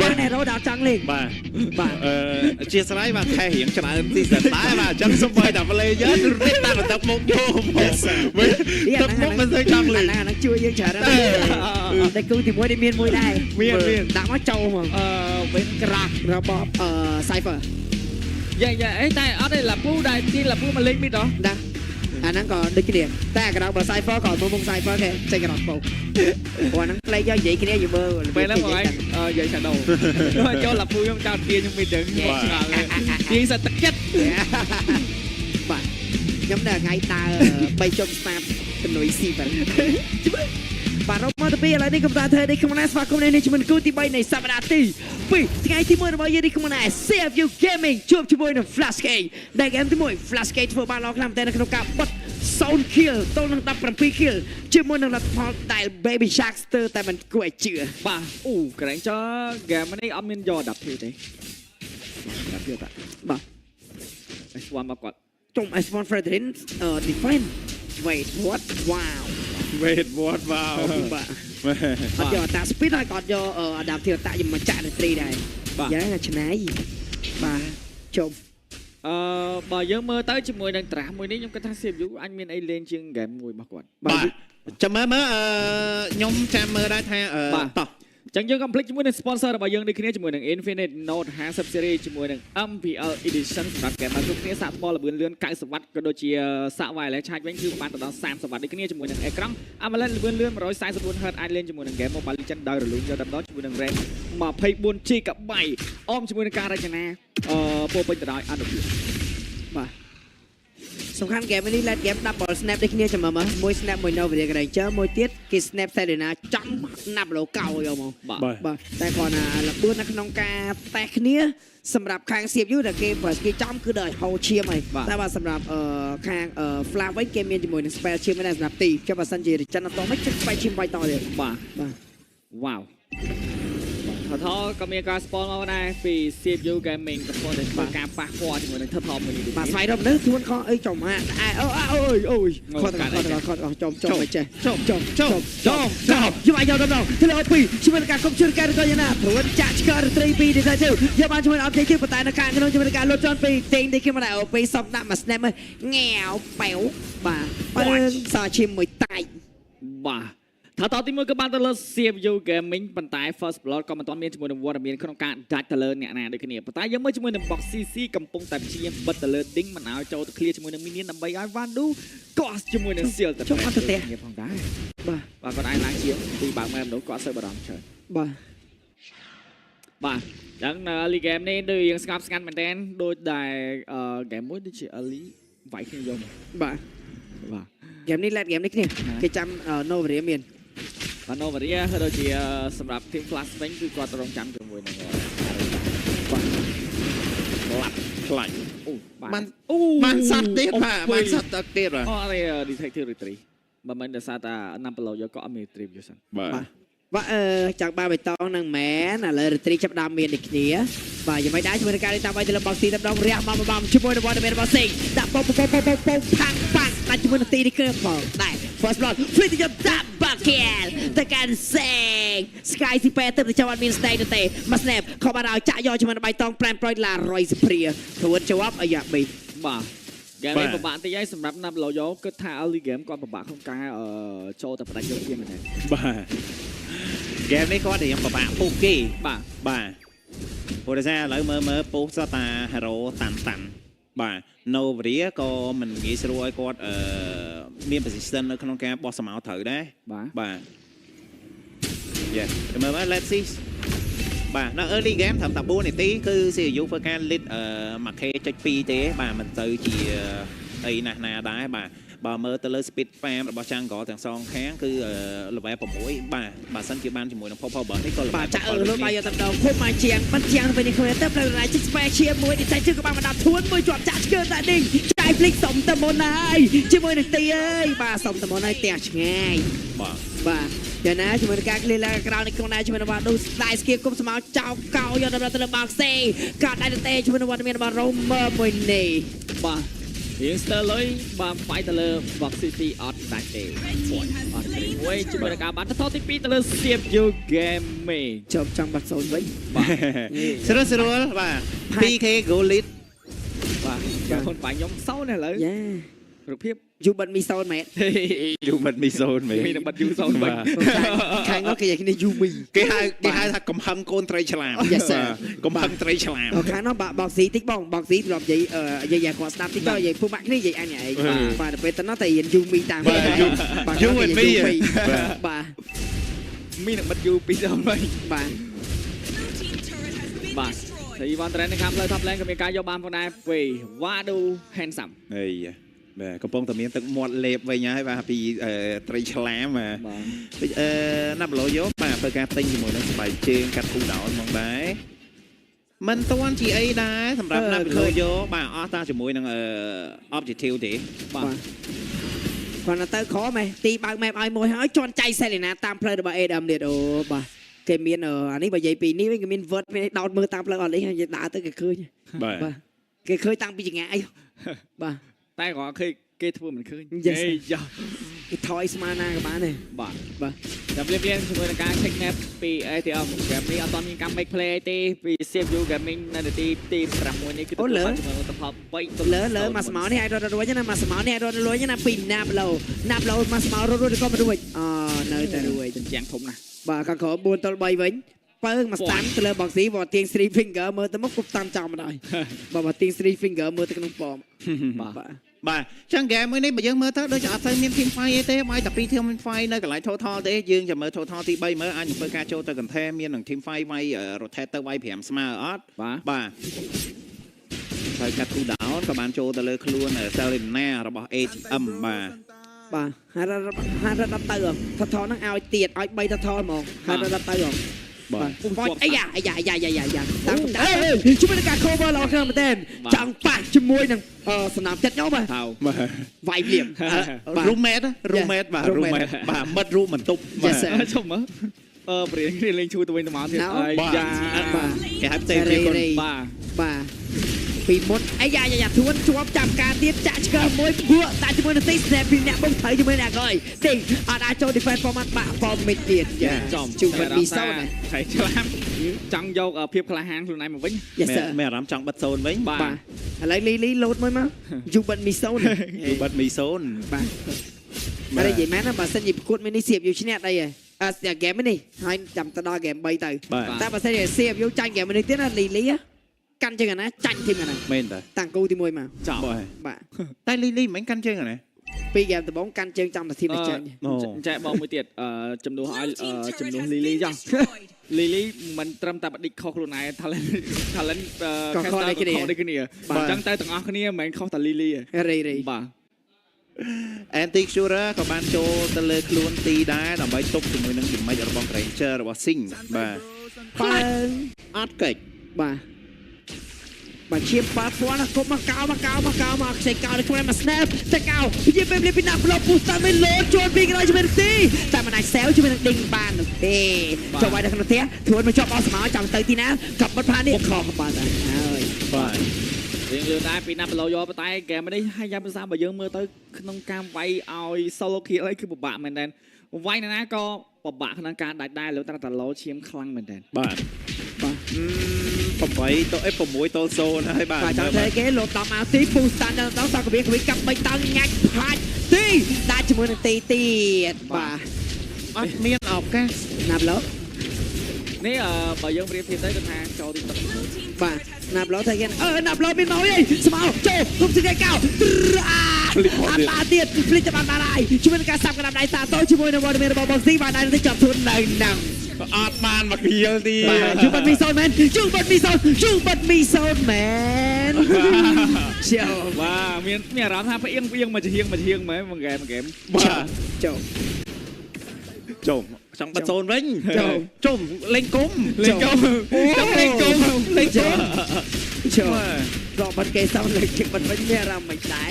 បាន hero ដល់ចង់លេងបាទជាស្រ័យបាទខែរៀងច្រើនទីសិនដែរបាទអញ្ចឹងសុំឲ្យតែ player រៀបតាមទៅមុខយកទៅមុខមិនទៅចង់លេងអាហ្នឹងជួយយើងច្រើនតែគូទី1នេះមានមួយដែរមានដាក់មកចូលហ្មងវិញក្រាស់របស់Cypher យ៉ាអីតែអត់ទេឡាពូដែលទីឡាពូមកលេងមីតហ៎ដែរអាហ្នឹងក៏ដូចគ្នាតែក្រៅបើ Cypher ក៏មុំ Cypher គេចេញក្រៅពោព្រោះហ្នឹង play យកនិយាយគ្នាយូរមើលពេលហ្នឹងបងឯងនិយាយ Shadow ចូលឡាពូខ្ញុំចោលទាខ្ញុំមីដឹងឆ្ងល់ទាសិតទឹកចិត្តបាទខ្ញុំនៅថ្ងៃដើរ3ជុំស្នាប់ជំនួយស៊ីបាទបាទរកមកទៅពីឥឡូវនេះកំពុងតែធ្វើនេះខ្ញុំណាស្វាគមន៍នេះជាមួយគូទី3នៃសប្តាហ៍ទី2ថ្ងៃទី1របស់យើងនេះខ្ញុំណា CFU Gaming ជួបជាមួយនឹង Flash K ដែលហ្គេមទី1 Flash K ធ្វើបានល្អខ្លាំងតែនៅក្នុងការបិទ0 kill ទល់នឹង17 kill ជាមួយនឹងលទ្ធផលដែល Baby Shark ស្ទើរតែមិនគួរឲ្យជឿបាទអូក្រែងចោហ្គេមនេះអត់មានយក10 kill ទេ10 kill តាបាទ S1 មកគាត់ចុំ S1 Fredrin defend wait what wow wait what wow បាទអត់យកតា speed ហើយក៏អត់យក adaptive តាយកមកចាក់នៅត្រីដែរយ៉ាងណាឆ្នៃបាទចុំបើយើងមើលទៅជាមួយនឹងត្រាស់មួយនេះខ្ញុំគិតថា CPU អញមានអីលេងជាងហ្គេមមួយរបស់គាត់បាទចាំមើលខ្ញុំចាំមើលដែរថាតោះចឹងយើង complete ជាមួយនឹង sponsor របស់យើងដូចគ្នាជាមួយនឹង Infinite Note 50 series ជាមួយនឹង MPL Edition សម្រាប់ហ្គេមគ្រប់គ្នាសាកថ្មល្បឿនលឿន90វ៉ាត់ក៏ដូចជាសាក wireless charge វិញគឺបានទៅដល់30វ៉ាត់ដូចគ្នាជាមួយនឹងអេក្រង់ AMOLED ល្បឿនលឿន 144Hz អាចលេងជាមួយនឹង game Mobile Legends ដោយរលូនយកដល់ជាមួយនឹង RAM 24GB អមជាមួយនឹងការរចនាពោពេញទៅដោយអនុភាពបាទសំខាន់ហ្គេមនេះ late game double snap ដូចគ្នាចាំមើលមួយ snap មួយ Nova Ranger មួយទៀតគេ snap Selena ចំណាប់ឡូកោយកមកបាទតែគាត់ណាលបឿននៅក្នុងការតេសគ្នាសម្រាប់ខាង CPU ដែលគេបើគេចំគឺដល់ហៅឈាមហើយតែបាទសម្រាប់ខាង Flash វិញគេមានជាមួយនឹង spell ឈាមដែរសម្រាប់ទីចាំបើសិនជា Regen អត់តមិនចិត្ត spell ឈាមបាយតទៀតបាទវ៉ាវថតក៏មានការ spawn មកដែរពី CPU Gaming កំពុងតែធ្វើការប៉ះពាល់ជាមួយនឹងថតមួយនេះបាទស្វ័យរកនេះខ្លួនខអីចំហាអូយគាត់ចំមិនចេះចំយកអាយកដល់ធ្លាប់ពីជាមួយនឹងការកុំជឿការក៏យ៉ាងណាព្រួនចាក់ឆ្កឹះត្រីពីនេះទៅយកបានជាមួយអត់ទេប៉ុន្តែនៅខាងក្នុងជាមួយនឹងការលុតចន់ពីទេងនេះគេមកដែរអូពីសំដាក់មក snap ងាវប៉ែវបាទបើសឈាមមួយតាយបាទថាតទី1គឺបានទៅលើ CPU Gaming ប៉ុន្តែ First Blood ក៏មិនទាន់មានជាមួយនឹងវត្តមានក្នុងការដាច់ទៅលើអ្នកណាដូចគ្នាប៉ុន្តែយើងមើលជាមួយនឹង Box CC កំពុងតែព្យាយាមបិទទៅលើ Ding មិនឲ្យចូលទៅ clear ជាមួយនឹង Minion ដើម្បីឲ្យ Vandu ក៏ជាមួយនឹង Seal ទៅចូលអត់ទៅទៀតផងដែរបាទគាត់អាចឡើងជាទីបើកមែនមនុស្សគាត់សើបារម្ភច្រើនបាទចឹងនៅ early game នេះដូចយើងស្ងប់ស្ងាត់មែនតើដូចដែល game មួយដូចជា early វាយគ្នាយកបាទ game នេះ late game នេះគ្នាគេចាំ Novaria មានបាទNovaria ក៏ដូចជាសម្រាប់ team Flash វិញគឺគាត់រងចាំជាមួយនឹងបាទខ្លាញ់បានសត្វទៀតបាទបានសត្វទៀតបាទអត់ទេ detective retrieve បើមិនដោយសារតែ Nampolo យកក៏អត់មាន retrieve យូរសិនបាទចង់បានបៃតងនឹងមែនឥឡូវ retrieve ចាប់ដើមមានដូចគ្នាបាទយ៉ាងម៉េចដែរជាមួយនឹងការលេងតាមទៅលើ box ទីម្ដងរះមកបំជាមួយនឹង Waterman របស់សេងដាក់ប៉ាំប៉ាំដាច់ជាមួយនឹងទីនេះគឺផងដែរ first blood free to your tap bucket តែការសេង Sky Super ទៅចាំអត់មាន stake ទេមក snap ខំបានឲ្យចាក់យកជាមួយនឹងបៃតង plan point ឡា Roy Superior ព្រួនជាប់អាយ៉ា3បាទហ្គេមនេះពិបាកតិចហើយសម្រាប់ Nampolo គិតថា early game គាត់ពិបាកក្នុងការចូលទៅផ្ដាច់យកជាងមែនទេបាទហ្គេមនេះគាត់រៀងពិបាកពុះគេបាទព្រោះតែឥឡូវមើលពុះសតា hero តាន់បាទ Novaria ក៏មិនងាយស្រួលឲ្យគាត់មាន position នៅក្នុងការបោះសម្ោត្រូវដែរបាទមើល let's see បាទនៅ early game ត្រឹមតែ4នាទីគឺ CPU ធ្វើការ lead 1K.2 ទេបាទមិនទៅជាអីណាស់ណាដែរបាទបើមើលទៅលើ speed farm របស់ Jungle ទាំងសងខាងគឺ level 6បាទបើសិនជាបានជាមួយនឹង Purple Burst នេះក៏បាទចាក់លើបាយយកតែម្ដងភូមិមកជាងមិនជាងទៅនេះគ្នាទៅផ្លូវរាយជិះ special មួយនេះតែជិះក៏បានមកដល់ធួនមួយជាប់ចាក់ឆ្កឺតែនេះចាយភ្លេចសុំទៅមុនហើយជាមួយនឹងទីអើយបាទសុំទៅមុនហើយផ្ទះឆ្ងាយបាទយ៉ាងណាជាមួយនឹងការក្លៀនឡើងក្រៅនេះក្នុងដែរជាមួយនឹងបាទនោះស្ដាយស្គៀគុំស្មៅចោលកោយកដល់ទៅលើបោកសេក៏ដែរទេជាមួយនឹងវត្តមានរបស់ Romer មួយនេះបាទ រៀងស្ទើរលុយបានហ្វាយទៅលើ Box City អត់ដាច់ទេអត់ទេមួយជាមួយនឹងការបានបន្តទី2ទៅលើ CPU Gaming ជប់ចង់បាត់សូនវិញ បាទ ស្រួលស្រួលបាទ 2K Gold Lead បាទខ្លួនបាញ់ខ្ញុំសោនឥឡូវ យ៉ា រូបភាព យូបាត់មីសូនមែន យូមិនមីសូនមែន មានតែបាត់យូសោនបាញ់ ខាងនោះគេនិយាយគ្នាយូមី គេហៅថាកំហឹងកូនត្រីឆ្លាម Yes sir កំហឹងត្រីឆ្លាម ខាងនោះបោកស៊ីតិចបងបោកស៊ីធ្លាប់និយាយគាត់ស្ដាប់តិចទៅនិយាយពុកបាក់គ្នានិយាយអញឯងបាទទៅពេលទៅនោះតែរៀនយូមីតាមបាទបាទ មានតែបាត់យូពីរដល់វិញ បាទ បាទហើយវ៉ាន់ត្រេននៅខាងផ្លូវ top lane ក៏មានការយកបានផងដែរពេល Wado Handsome អីបាទកំពុងតែមានទឹកមាត់លេបវិញហើយបាទពីត្រីឆ្លាមបាទ បាទ ណាប់ឡូយកបាទធ្វើការទិញជាមួយនឹងស្បែកជើងកាត់គូដោនហ្មងដែរមិនទាន់ជាអីដែរសម្រាប់ណាប់ឡូយកបាទអស់តាជាមួយនឹងobjective ទេ បាទ គាត់ទៅក្រមែនទីបើក map ឲ្យមួយហើយជន់ចៃសេលីណាតាមផ្លូវរបស់ Adam ទៀតអូបាទគេមានអានេះបើនិយាយពីនេះវិញគេមាន word មានដោតមើលតាមផ្លូវអត់នេះនិយាយដើរទៅគេឃើញ បាទ បាទគេឃើញតាំងពីចង្អាយបាទ តែគាត់ឃើញគេធ្វើមិនឃើញ Yes យ៉ា គេថយស្មើណាក៏បានដែរ បាទ បាទ តែព្រាបជាមួយនឹងការ check map ពី ATM ហ្គេមនេះអត់ទាន់មានការ make play ទេពី CPU Gaming នៅនាទីទី6នេះគឺទទួលបានចំណុចទផល3 លើមកស្មោនេះឲ្យរត់រួចណាមកស្មោនេះឲ្យរត់រួចណាពីណាប់ឡូមកស្មោរត់រួចក៏មិនរួចនៅតែរួច ជញ្ជាំងធំណាស់ បាទខាងក្រោម4ទល់3វិញបើមកស្តាំទៅលើ box វ៉ាទៀង 3 finger មើលទៅមុខគប់តាមចំមកហើយបាទទៀង 3 finger មើលទៅក្នុងប៉ម បាទ បាទចឹងហ្គេមមួយនេះបើយើងមើលទៅដូចជាអត់ទៅមាន team fight ទេមកតែពី team fight នៅកន្លែង total ទេយើងចាំមើល total ទី3មើលអាចធ្វើការចូលទៅ content មាននឹង team fight វាយ rotate ទៅវាយ5ស្មើអត់ បាទ បាទហើយកាត់ cool down ក៏បានចូលទៅលើខ្លួន Selena របស់ ATM បាទ បាទហើយរត់ទៅថថហ្នឹងឲ្យទៀតឲ្យ3ថថហ្មងហើយរត់ទៅហ៎ បាទ បាទអាយ៉ាតាមជួយនឹងការ cover ល្អខ្លាំងមែនទែនចង់ប៉ះជាមួយនឹងសំណាមចិត្តខ្ញុំបាទ ហៅ បាទ វាយភ្លាម roommate បាទ roommate បាទមិត្តរួមបន្ទប់បាទ ជុំមើលព្រានគ្នាលេងឈូទៅវិញទៅមកទៀតយ៉ា បាទគេហៅផ្សេងទៀតគាត់ បាទ បាទពីមុនអាយ៉ាធួនជាប់ចាប់ការទៀតចាក់ឆ្កឹះមួយពួកតាជាមួយនឹងទី snap ពីអ្នកបងត្រូវជាមួយអ្នកក្រោយទីអត់អាចចូល defense format បាក់ format ទៀតយ៉ា ចំ ជួបមិនពីសោត ហើយឆ្លាមចង់យកភាពក្លាហានខ្លួនឯងមកវិញ Yes sir មានអារម្មណ៍ចង់បិទសូនវិញ បាទ បាទឥឡូវលីលោតមួយមកយូបិនមីសូន គឺបិទមីសូន បាទអរិយមែនណាបើសិនជាប្រកួតមីនេះសៀបយូឈ្នះអីហ៎អាហ្គេមនេះហើយចាំទៅដល់ហ្គេម3ទៅតែបើសិនជាសៀបយូចាញ់ហ្គេមនេះទៀតណាលីកាន់ជើងអាណាចាញ់ធីមអាណា មែនតើ តាំងគូទី1មក ចប់ បាទ តែលីមិនកាន់ជើងអាណា ពីហ្គេមដំបូងកាន់ជើងចំតែធីមចាញ់ ចែកបងមួយទៀតជំនួសឲ្យជំនួសលីចង់លីមិនត្រឹមតែបដិខុសខ្លួនឯង talent ក៏ខុសដូចគ្នា អញ្ចឹងតែទាំងអស់គ្នាមិនមែនខុសតែលី រេ បាទ Antique Shura ក៏បានចូលទៅលើខ្លួនទីដែរដើម្បីទប់ជាមួយនឹង damage របស់ Ranger របស់ Sing បាទ បើ អត់កិច្ច បាទជាប៉ាត់ពាន់គប់មកកោមកខ្ចីកោនេះខ្លួនមក snap តែកោនិយាយពេលពីណាប្លុកពូស្តាមិនលោចូលពីក្រោយជាមួយទីតែមិនអាចសែវជាមួយនឹងដេញបាននោះទេចូលវាយនៅក្នុងផ្ទះធ្វើមកជាប់អស់ស្មោចាំទៅទីណាកັບបាត់ផានេះខុសបាទហើយ បាទ រៀងលឿនដែរពីណាប្លូយកប៉ុន្តែហ្គេមនេះហើយយ៉ាងភាសាបើយើងមើលទៅក្នុងការវាយឲ្យ solo kill អីគឺពិបាកមែនតើវាយណាក៏ពិបាកក្នុងការដាច់ដែរលើតែឡូឈាមខ្លាំងមែនតើ បាទ8ទៅ6ទល់0ហើយបាទ ចាំតែគេលោតដល់មកទីពូស្តានដល់សកវិកាប់3តង់ងាច់ផាច់ទីដាក់ជាមួយនឹងទីទៀតបាទ អត់មានឱកាស ណាប់ឡូ នេះបើយើងប្រៀបធៀបទៅគឺថាចូលទីទឹក បាទណាប់ឡូថាគេណាប់ឡូមានមកអីស្មោចូលគុំស្គីកោអាបាទៀតភ្លេចបានហើយជាមួយនឹងការសាប់កណ្ដាប់ដៃតាតូជាមួយនឹងវត្តមានរបស់បងស៊ីបានដែរទៅចាប់ធួននៅនឹង អត់បានមកគៀលទី បាទយូបាត់មីសូនមែនយូបាត់មីសូនមែនជោ បាទមានអារម្មណ៍ថាផ្អៀងមកជាហៀងមែនមួយហ្គេម បាទ ចូល ចង់បិទសូនវិញជុំលេងគុំ ចូល រកបាត់គេសោនលេខបាត់វិញមានអារម្មណ៍មិនដែរ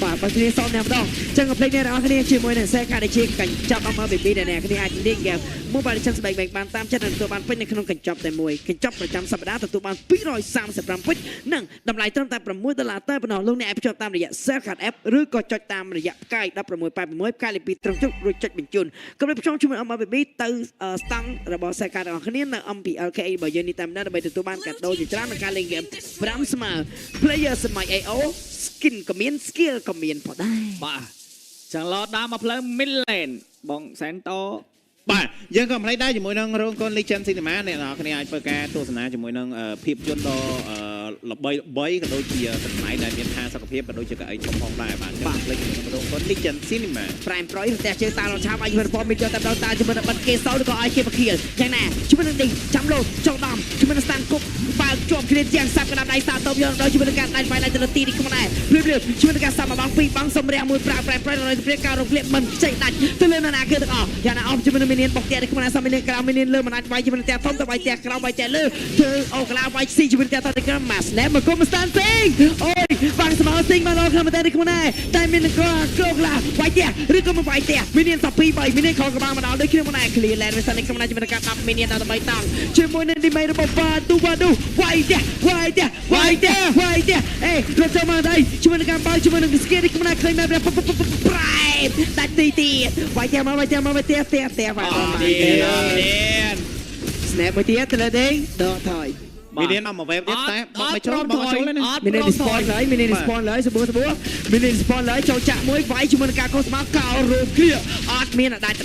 ប បាទបើគ្នាសមតែម្ដងចឹងក៏ភ្លេចអ្នកទាំងអស់គ្នាជាមួយនឹងសេខាដែលជាកញ្ចប់ MLBB ដែលអ្នកគ្នាអាចលេងហ្គេម Mobile Legends ស្បែកបែកបានតាមចិត្តនិងទទួលបានពេញនៅក្នុងកញ្ចប់តែមួយកញ្ចប់ប្រចាំសប្តាហ៍ទទួលបាន235ពេជ្រនិងតម្លៃត្រឹមតែ$6តែប៉ុណ្ណោះលោកអ្នកអាចភ្ជាប់តាមរយៈ Cell Card App ឬក៏ចុចតាមរយៈផ្កាយ1686ផ្កាយលេខ2ត្រឹមជុករួចចុចបញ្ជូនកុំភ្លេចភ្ជាប់ជាមួយ MLBB ទៅស្តង់របស់ Cell Card របស់គ្នានៅ MPLKE របស់យើងនេះតាមដានដើម្បីទទួលបានកាដូជាច្រើនក្នុងការលេងហ្គេម5ស្មើ Player សម័យ AO Skin ក៏មាន Skill ក៏មានផងដែរ បាទចឹងឡតដើរមកផ្លូវ Midland បងសែនត បាទយើងក៏មិនភ្លេចដែរជាមួយនឹងរោងកុន Legend Cinema អ្នកនរគ្នាអាចធ្វើការទស្សនាជាមួយនឹងភាពយន្តដ៏ល្បីក៏ដូចជាតម្លៃដែលមានផាសុកភាពក៏ដូចជាកៅអីធំផងដែរបាទបាទភ្លេចជាមួយរោងកុន Legend Cinema Prime Pro រទះជើងតាលឆាបអាយុរបស់មានយកតែដល់តាជាមួយនឹងបាត់គេសោឬក៏ឲ្យគេបខៀលយ៉ាងណាជាមួយនឹងនេះចាំលោចូលដំជាមួយនឹងស្តានគប់បើកជាប់គ្នាជាងសាប់កណ្ដាប់ដៃសាតបយកដល់ជាមួយនឹងការដៃវាយដៃទៅទីនេះខ្លួនដែរភ្លាមជាមួយនឹងការសាប់មកបងពីរបងសំរះមួយប្រាក់ Prime Pro ដល់ព្រាការរំលាបមិនចេញដាច់ទៅលើណាគឺទាំងអស់យ៉ាងណាអស់ជាមួយនឹងមានបុកទៀតក្នុងណាសមមានក្រៅមានលើមិនអាចវាយជាមួយនឹងតែធំតែវាយតែក្រៅវាយតែលើធ្វើអូកឡាវាយស៊ីជាមួយនឹងតែតក្រម៉ាស្លែមកគុំស្តានសេងអូយបាំងស្មោសេងមកដល់ក្នុងតែក្នុងណាតែមាននឹងក្រកឡាវាយតែឬក៏មិនវាយតែមានសពី3មានខកក្បាលមកដល់ដូចគ្នាមកណា clear land វាសិនក្នុងណាជាមួយនឹងការ10មានដល់3តង់ជាមួយនឹងឌីមេរបស់បាទូវាយតែអេរត់ចូលមកដៃជាមួយនឹងការបើជាមួយនឹង skill នេះក្នុងណាឃើញមែនប្រៃដាច់ទីវាយតែមកតែបាទ Snap មួយទៀតទៅលើដេញដកថយ មានរៀនមក web ទៀតតែបងមិនចូលបងចូលណា មាន spawn ឡើយមាន spawn ឡើយសបួមាន spawn ឡើយចូលចាក់មួយវាយជាមួយនឹងការកោស្មាកោរោគ្រាអត់មានអត់ដែរ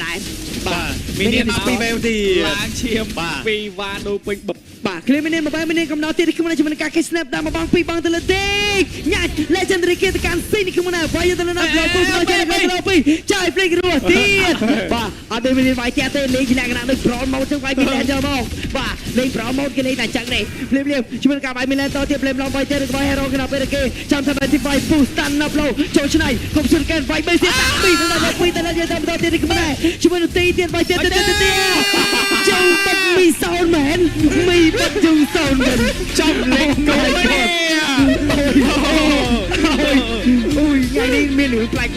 បាទមានរៀនមកពី web ទី ឡើងឈាមពីវ៉ាដូពេញប បាទ clear មានបានមានកំណត់ទៀតខ្ញុំជាមួយនឹងការ snap តាមបងពីបងទៅលើដេញញ៉ាច់ legendary គេទៅកាន់ស៊ីនេះខ្ញុំណាវាយទៅលើណាចូលពុះមកចូលចាយភ្លេចរស់ទៀតបាទអត់មានវាយចាក់ទេលេងលក្ខណៈដូច pro mode ទៅវាយពីលេងចូលមកបាទលេង pro mode គេលេងតែចឹងទេភ្លាមជាមួយនឹងការវាយមានតទៀតភ្លាមឡងវាយទៀតរបស់ hero គេដល់ពេលគេចាំថាទីវាយ push stand up low ចូលឆ្នៃកុំជន់កែនវាយ3ទៀតតាម2ទៅដល់2ទៅលើយើងតាមទៀតខ្ញុំណាជាមួយនឹងទីទៀតវាយទៀតចូលទឹកមីសោនមែនមីបាត់ជូសោនមែនចំលេងកូនអូយថ្ងៃនេះមានរឿងប្លែកៗ